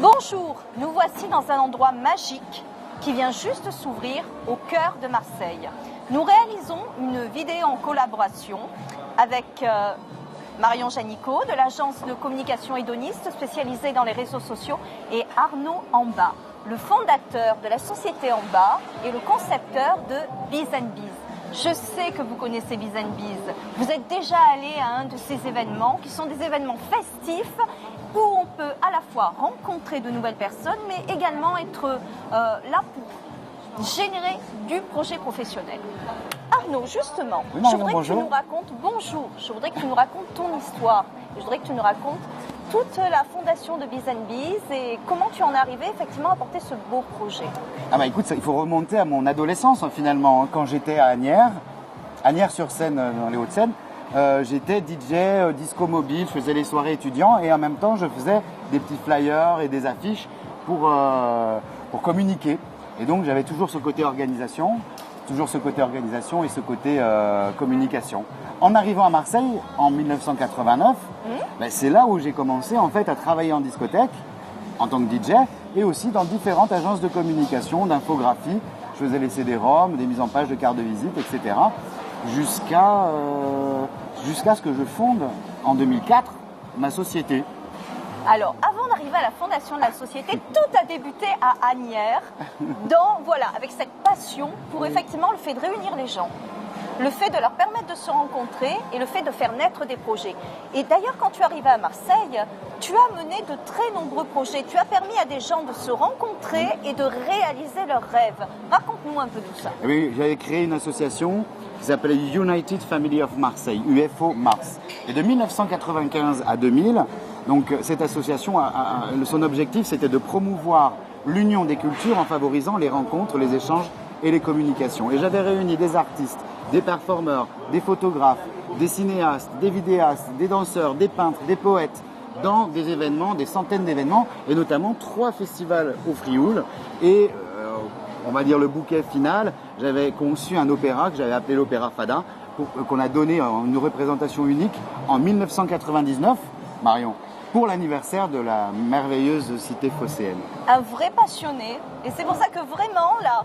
Bonjour, nous voici dans un endroit magique qui vient juste s'ouvrir au cœur de Marseille. Nous réalisons une vidéo en collaboration avec Marion Janicot de l'agence de communication Hédoniste spécialisée dans les réseaux sociaux et Arnaud Amba, le fondateur de la société Amba et le concepteur de Biz & Biz. Je sais que vous connaissez Biz & Biz. Vous êtes déjà allé à un de ces événements qui sont des événements festifs où on peut à la fois rencontrer de nouvelles personnes mais également être là pour générer du projet professionnel. Arnaud, justement, oui, Marion, je voudrais bonjour. que tu nous racontes, bonjour, je voudrais que tu nous racontes ton histoire. Je voudrais que tu nous racontes toute la fondation de Biz & Biz et comment tu en es arrivé effectivement à porter ce beau projet. Ah bah écoute, il faut remonter à mon adolescence finalement. Quand j'étais à Asnières-sur-Seine, dans les Hauts-de-Seine, j'étais DJ disco mobile, je faisais les soirées étudiants et en même temps je faisais des petits flyers et des affiches pour communiquer. Et donc j'avais toujours ce côté organisation et ce côté communication. En arrivant à Marseille en 1989, c'est là où j'ai commencé en fait à travailler en discothèque en tant que DJ et aussi dans différentes agences de communication, d'infographie. Je faisais les CD-ROM, des mises en page de cartes de visite, etc. Jusqu'à ce que je fonde en 2004 ma société. Alors, avant d'arriver à la fondation de la société, tout a débuté à Asnières, avec cette passion pour effectivement le fait de réunir les gens, le fait de leur permettre de se rencontrer et le fait de faire naître des projets. Et d'ailleurs, quand tu es arrivé à Marseille, tu as mené de très nombreux projets. Tu as permis à des gens de se rencontrer et de réaliser leurs rêves. Raconte-nous un peu tout ça. Oui, j'avais créé une association qui s'appelait United Family of Marseille, UFO Mars. Et de 1995 à 2000, donc cette association, son objectif, c'était de promouvoir l'union des cultures en favorisant les rencontres, les échanges et les communications. Et j'avais réuni des artistes, des performeurs, des photographes, des cinéastes, des vidéastes, des danseurs, des peintres, des poètes, dans des événements, des centaines d'événements, et notamment 3 festivals au Frioul. Et on va dire le bouquet final, j'avais conçu un opéra que j'avais appelé l'Opéra Fada, qu'on a donné en une représentation unique en 1999, Marion, pour l'anniversaire de la merveilleuse cité phocéenne. Un vrai passionné, et c'est pour ça que vraiment là,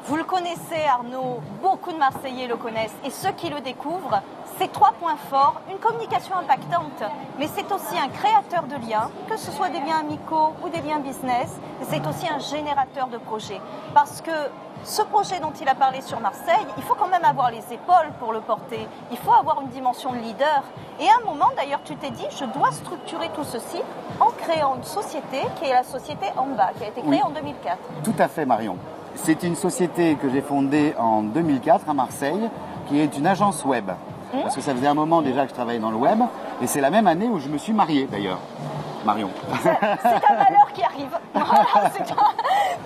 vous le connaissez Arnaud, beaucoup de Marseillais le connaissent, et ceux qui le découvrent, c'est 3 points forts, une communication impactante, mais c'est aussi un créateur de liens, que ce soit des liens amicaux ou des liens business, et c'est aussi un générateur de projets. Parce que ce projet dont il a parlé sur Marseille, il faut quand même avoir les épaules pour le porter, il faut avoir une dimension de leader. Et à un moment d'ailleurs tu t'es dit, je dois structurer tout ceci en créant une société qui est la société Amba, qui a été créée en 2004. Tout à fait Marion. C'est une société que j'ai fondée en 2004 à Marseille, qui est une agence web. Parce que ça faisait un moment déjà que je travaillais dans le web, et c'est la même année où je me suis marié d'ailleurs, Marion. C'est un malheur qui arrive. Voilà, c'est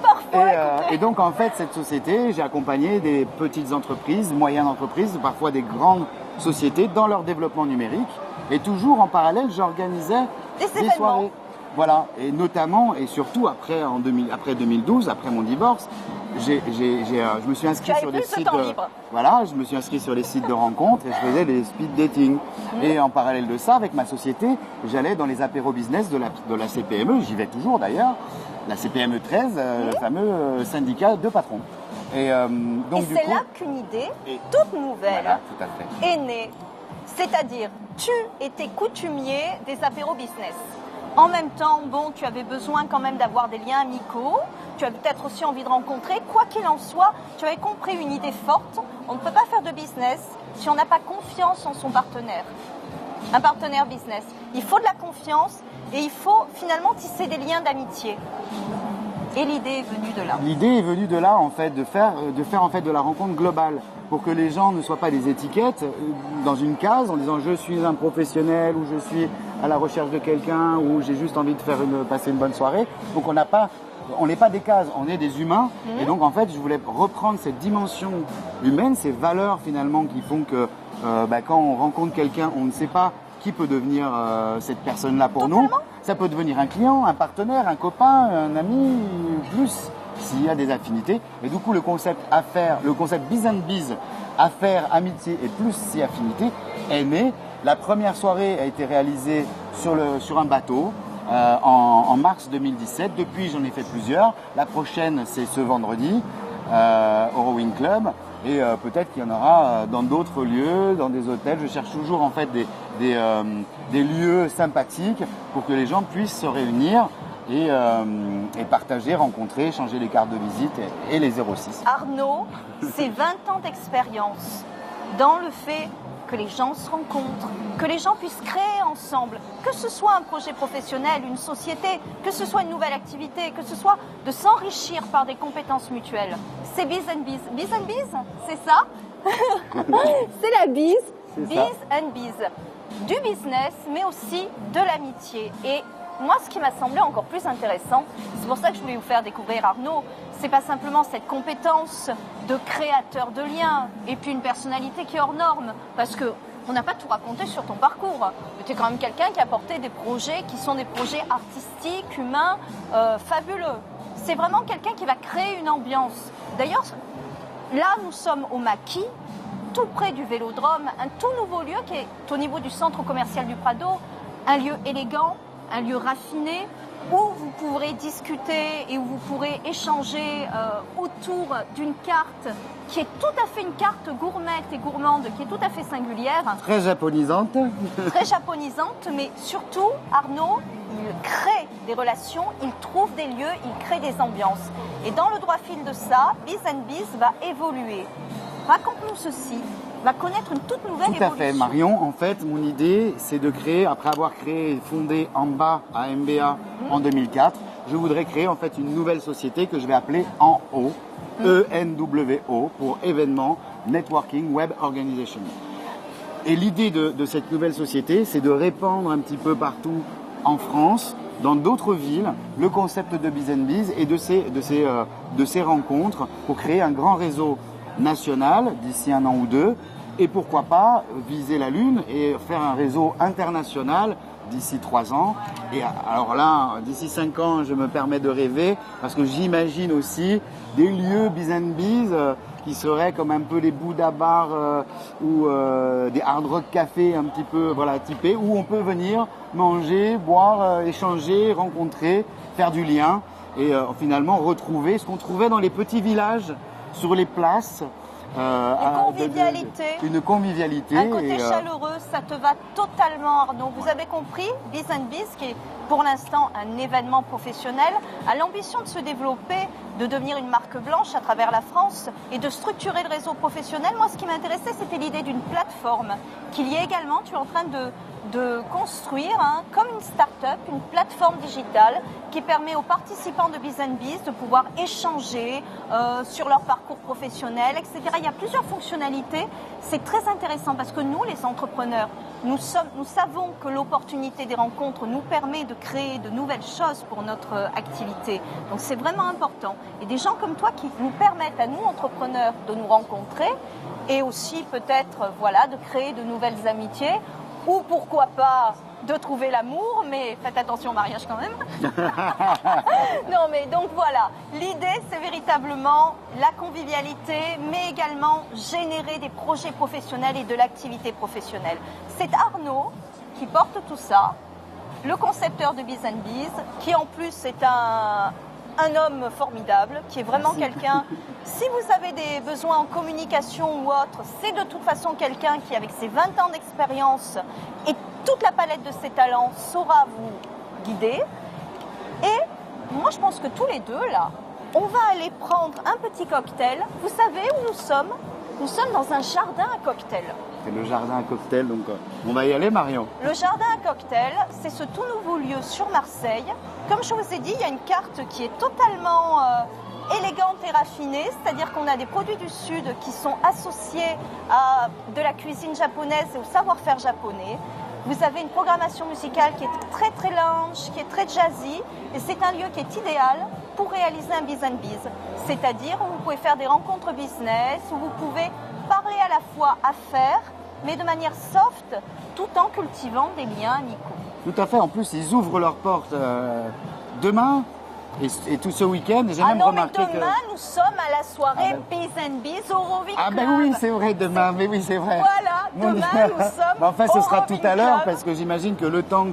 parfois. Et donc en fait cette société, j'ai accompagné des petites entreprises, moyennes entreprises, parfois des grandes sociétés dans leur développement numérique, et toujours en parallèle j'organisais des soirées. Voilà, et notamment et surtout après 2012, après mon divorce, je me suis inscrit sur des sites je me suis inscrit sur les sites de rencontres et je faisais des speed dating. Et en parallèle de ça, avec ma société, j'allais dans les apéros business de la CPME, j'y vais toujours d'ailleurs, la CPME 13, le fameux syndicat de patrons. Et c'est là qu'une idée toute nouvelle est née. C'est-à-dire, tu étais coutumier des apéros business. En même temps, tu avais besoin quand même d'avoir des liens amicaux. Tu avais peut-être aussi envie de rencontrer. Quoi qu'il en soit, tu avais compris une idée forte. On ne peut pas faire de business si on n'a pas confiance en son partenaire. Un partenaire business. Il faut de la confiance et il faut finalement tisser des liens d'amitié. Et l'idée est venue de là. L'idée est venue de là, en fait, de faire en fait de la rencontre globale, pour que les gens ne soient pas des étiquettes dans une case en disant je suis un professionnel ou je suis à la recherche de quelqu'un ou j'ai juste envie de passer une bonne soirée. Donc on n'est pas des cases, on est des humains. Et donc en fait, je voulais reprendre cette dimension humaine, ces valeurs finalement qui font que quand on rencontre quelqu'un, on ne sait pas qui peut devenir cette personne-là pour nous. Ça peut devenir un client, un partenaire, un copain, un ami, plus s'il y a des affinités. Et du coup, le concept Biz & Biz, affaires, amitié et plus si affinités, est né. La première soirée a été réalisée sur un bateau en mars 2017. Depuis, j'en ai fait plusieurs. La prochaine, c'est ce vendredi au Rowing Club. Et peut-être qu'il y en aura dans d'autres lieux, dans des hôtels. Je cherche toujours en fait des lieux sympathiques pour que les gens puissent se réunir et partager, rencontrer, changer les cartes de visite et les 06. Arnaud, c'est 20 ans d'expérience dans le fait que les gens se rencontrent, que les gens puissent créer ensemble, que ce soit un projet professionnel, une société, que ce soit une nouvelle activité, que ce soit de s'enrichir par des compétences mutuelles. C'est Biz and Biz. Biz and Biz, c'est ça? C'est la bise. Biz and Biz. Du business, mais aussi de l'amitié. Et moi, ce qui m'a semblé encore plus intéressant, c'est pour ça que je voulais vous faire découvrir Arnaud, c'est pas simplement cette compétence de créateur de liens et puis une personnalité qui est hors norme, parce que on n'a pas tout raconté sur ton parcours. Tu es quand même quelqu'un qui a porté des projets qui sont des projets artistiques, humains, fabuleux. C'est vraiment quelqu'un qui va créer une ambiance. D'ailleurs, là, nous sommes au Maquis, tout près du Vélodrome, un tout nouveau lieu qui est au niveau du centre commercial du Prado, un lieu élégant, un lieu raffiné où vous pourrez discuter et où vous pourrez échanger autour d'une carte qui est tout à fait une carte gourmette et gourmande, qui est tout à fait singulière. Très japonisante. Très japonisante, mais surtout, Arnaud, il crée des relations, il trouve des lieux, il crée des ambiances. Et dans le droit fil de ça, Biz and Biz va évoluer. Raconte-nous ceci. Va connaître une toute nouvelle évolution. Tout à fait, Marion. En fait, mon idée, c'est de créer, après avoir créé et fondé Amba à MBA en 2004, je voudrais créer en fait une nouvelle société que je vais appeler ENWO, ENWO, pour événements Networking Web Organization. Et l'idée de cette nouvelle société, c'est de répandre un petit peu partout en France, dans d'autres villes, le concept de Biz and Biz et de ces rencontres pour créer un grand réseau national d'ici 1 an ou 2, et pourquoi pas viser la Lune et faire un réseau international d'ici 3 ans. Et alors là, d'ici 5 ans, je me permets de rêver parce que j'imagine aussi des lieux Biz and Biz qui seraient comme un peu les Bouddha Bars ou des Hard Rock Café un petit peu typés, où on peut venir manger, boire, échanger, rencontrer, faire du lien et finalement retrouver ce qu'on trouvait dans les petits villages sur les places. Une convivialité. Un côté chaleureux, ça te va totalement, Arnaud. Vous avez compris, Biz and Biz, qui est pour l'instant un événement professionnel, a l'ambition de se développer, de devenir une marque blanche à travers la France et de structurer le réseau professionnel. Moi, ce qui m'intéressait, c'était l'idée d'une plateforme qu'il y ait également. Tu es en train de construire, comme une start-up, une plateforme digitale qui permet aux participants de Biz and Biz de pouvoir échanger sur leur parcours professionnel, etc. Il y a plusieurs fonctionnalités. C'est très intéressant parce que nous, les entrepreneurs, nous savons que l'opportunité des rencontres nous permet de créer de nouvelles choses pour notre activité. Donc c'est vraiment important. Et des gens comme toi qui nous permettent à nous, entrepreneurs, de nous rencontrer et aussi peut-être de créer de nouvelles amitiés ou pourquoi pas de trouver l'amour, mais faites attention au mariage quand même. Non mais donc voilà, l'idée c'est véritablement la convivialité, mais également générer des projets professionnels et de l'activité professionnelle. C'est Arnaud qui porte tout ça, le concepteur de Biz and Biz, qui en plus est un homme formidable, qui est vraiment quelqu'un, si vous avez des besoins en communication ou autre, c'est de toute façon quelqu'un qui, avec ses 20 ans d'expérience et toute la palette de ses talents, saura vous guider. Et moi, je pense que tous les deux, là, on va aller prendre un petit cocktail. Vous savez où nous sommes? Nous sommes dans un jardin à cocktail. C'est le jardin à cocktail, donc on va y aller, Marion. Le jardin à cocktail, c'est ce tout nouveau lieu sur Marseille. Comme je vous ai dit, il y a une carte qui est totalement élégante et raffinée, c'est-à-dire qu'on a des produits du Sud qui sont associés à de la cuisine japonaise et au savoir-faire japonais. Vous avez une programmation musicale qui est très très lounge, qui est très jazzy, et c'est un lieu qui est idéal pour réaliser un Biz and Biz. C'est-à-dire où vous pouvez faire des rencontres business, où vous pouvez parler à la fois affaires, mais de manière soft, tout en cultivant des liens amicaux. Tout à fait. En plus, ils ouvrent leurs portes demain et tout ce week-end. J'ai même remarqué mais demain, nous sommes à la soirée Biz and Biz au Rowing Club. Ah ben oui, c'est vrai, demain. Mais oui, c'est vrai. Voilà. Demain, nous sommes Mais enfin, ce au sera Rowing tout à l'heure, Club. parce que j'imagine que le temps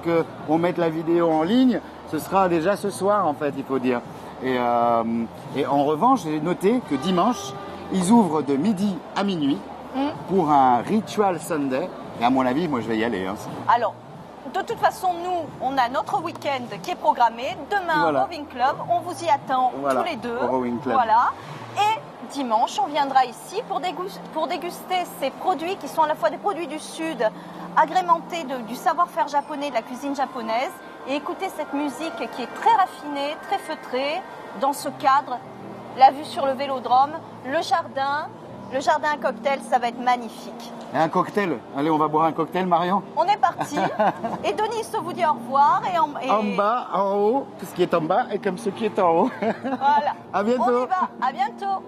qu'on mette la vidéo en ligne, ce sera déjà ce soir, en fait, il faut dire. Et en revanche, j'ai noté que dimanche, ils ouvrent de midi à minuit pour un Ritual Sunday. Et à mon avis, moi, je vais y aller. Hein. Alors, de toute façon, nous, on a notre week-end qui est programmé. Demain, Voilà. au Rowing Club, on vous y attend Voilà, tous les deux. au Rowing Club. Voilà. Et dimanche, on viendra ici pour déguster ces produits qui sont à la fois des produits du Sud, agrémentés du savoir-faire japonais, de la cuisine japonaise, et écouter cette musique qui est très raffinée, très feutrée. Dans ce cadre, la vue sur le vélodrome, le jardin à cocktail, ça va être magnifique. Et un cocktail. Allez, on va boire un cocktail, Marion. On est parti. Et Denis vous dit au revoir. En bas, en haut, tout ce qui est en bas est comme ce qui est en haut. Voilà. À bientôt. On y va. À bientôt.